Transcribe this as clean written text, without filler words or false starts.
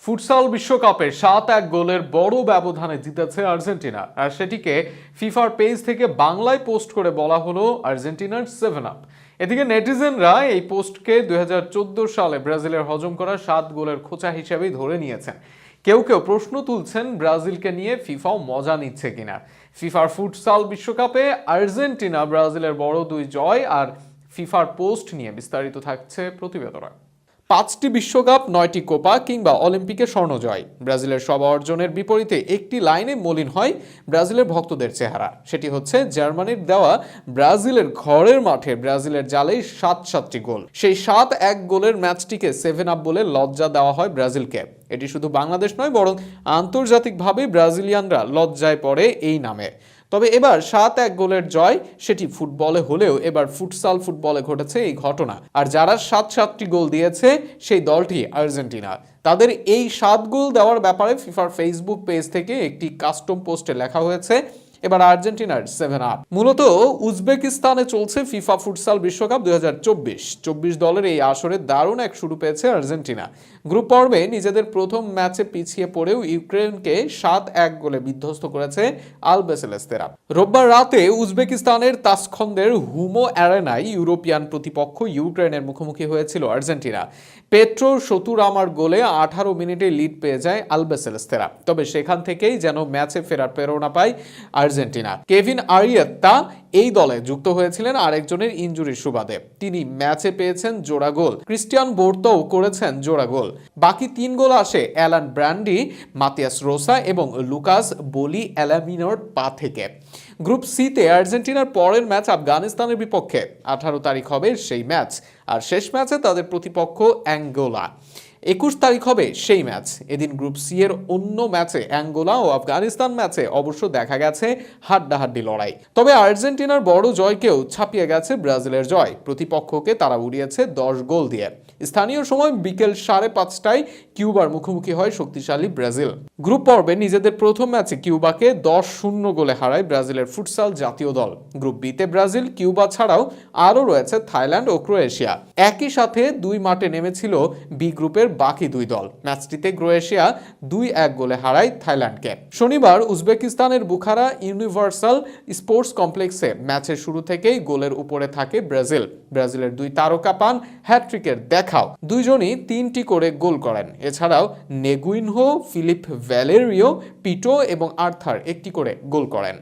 Futsal বিশ্বকাপে 7-1 গোলের বড় ব্যবধানে জিতেছে আর্জেন্টিনা, আর সেটিকে ফিফার পেজ থেকে বাংলায় পোস্ট করে বলা হলো আর্জেন্টিনার 7 আপ। এদিকে নেটিজেনরা এই পোস্টকে 2014 সালে ব্রাজিলের হজম করা 7 গোলের খোঁচা হিসেবেই ধরে নিয়েছেন। কেউ কেউ প্রশ্ন তুলছেন ব্রাজিলকে নিয়ে ফিফাও মজা নিচ্ছে কিনা। ফিফার ফুটসাল বিশ্বকাপে আর্জেন্টিনা ব্রাজিলের বড় 2 জয় আর ফিফার পোস্ট নিয়ে বিস্তারিত থাকছে প্রতিবেদনে। 5টি বিশ্বকাপ, 9টি কোপা কিংবা অলিম্পিকে স্বর্ণ জয়, ব্রাজিলের সব অর্জনের বিপরীতে একটি লাইনে মলিন হয় ব্রাজিলের ভক্তদের চেহারা। সেটি হচ্ছে জার্মানির দেওয়া ব্রাজিলের ঘরের মাঠে ব্রাজিলের জালেই 7টি গোল। সেই 7-1 গোলের ম্যাচটিকে 7 আপ বলে লজ্জা দেওয়া হয় ব্রাজিলকে। এটি শুধু বাংলাদেশ নয়, বরং আন্তর্জাতিকভাবে ব্রাজিলিয়ানরা লজ্জায় পড়ে এই নামে। তবে এবার 7-1 গোলের জয় সেটি ফুটবলে হলেও এবার ফুটসাল ফুটবলে ঘটেছে এই ঘটনা। আর যারা 7টি গোল দিয়েছে সেই দলটি আর্জেন্টিনা। তাদের এই 7 গোল দেওয়ার ব্যাপারে ফিফার ফেসবুক পেজ থেকে একটি কাস্টম পোস্টে লেখা হয়েছে, এবার আর্জেন্টিনার 7 আপ। মূলত উজবেকিস্তানে চলছে ফিফা ফুটসাল বিশ্বকাপ 2024 দলের এই আসরে দারুণ এক শুরু পেয়েছে আর্জেন্টিনা। গ্রুপ পর্বে নিজেদের প্রথম ম্যাচে পিছিয়ে পড়েও ইউক্রেনকে 7-1 গোলে বিধ্বস্ত করেছে আলবিসেলেস্তেরা। রোববার রাতে উজবেকিস্তানের তাসখন্দের হুমো অ্যারেনায় ইউরোপিয়ান প্রতিপক্ষ ইউক্রেনের মুখোমুখি হয়েছিল আর্জেন্টিনা। পেট্রো শতুরামার গোলে 18 মিনিটে লিড পেয়ে যায় আলবিসেলেস্তেরা। তবে সেখান থেকেই যেন ম্যাচে ফেরার প্রেরণা পায় আর্জেন্টিনা। কেভিন আরিয়েত্তা এই দলে যুক্ত হয়েছিলেন আরেকজনের ইনজুরির সুবাদে। তিনি ম্যাচে পেয়েছেন জোড়া গোল, ক্রিস্টিয়ান বোর্তও করেছেন জোড়া গোল। বাকি 3 গোল আসে অ্যালান ব্র্যান্ডি, মাতিয়াস রোসা এবং লুকাস বলি অ্যালামিনোর পা থেকে। গ্রুপ সিতে আর্জেন্টিনার পরের ম্যাচ আফগানিস্তানের বিপক্ষে। 18 তারিখ হবে সেই ম্যাচ, আর শেষ ম্যাচে তাদের প্রতিপক্ষ অ্যাঙ্গোলা। 21 তারিখ হবে সেই ম্যাচ। এদিন গ্রুপ সি এর অন্য ম্যাচে অ্যাঙ্গোলা ও আফগানিস্তান ম্যাচে অবশ্য দেখা গেছে হাড্ডাহাড্ডি লড়াই। তবে আর্জেন্টিনার বড় জয়কেও ছাপিয়ে গেছে ব্রাজিলের জয়। প্রতিপক্ষকে তারা উড়িয়েছে 10 গোল দিয়ে। স্থানীয় সময় বিকেল 5:30টায় কিউবার মুখোমুখি হয় শক্তিশালী ব্রাজিল। গ্রুপ পর্বে নিজেদের প্রথম ম্যাচে কিউবাকে 10-0 গোলে হারায় ব্রাজিলের ফুটসাল জাতীয় দল। গ্রুপ বিতে ব্রাজিল, কিউবা ছাড়াও আরও রয়েছে থাইল্যান্ড ও ক্রোয়েশিয়া। একই সাথে 2 মাঠে নেমেছিল বি গ্রুপের বাকি 2 দল। ম্যাচটিতে ক্রোয়েশিয়া 2-1 গোলে হারায় থাইল্যান্ডকে। শনিবার উজবেকিস্তানের বুখারা ইউনিভার্সাল স্পোর্টস কমপ্লেক্সে ম্যাচের শুরু থেকেই গোলের উপরে থাকে ব্রাজিল। ব্রাজিলের 2 তারকা পান হ্যাট্রিকের দেখাও। দুইজনই 3টি করে গোল করেন। এছাড়াও নেগুইনহো, ফিলিপ ভ্যালেরিও, পিটো এবং আর্থার 1টি করে গোল করেন।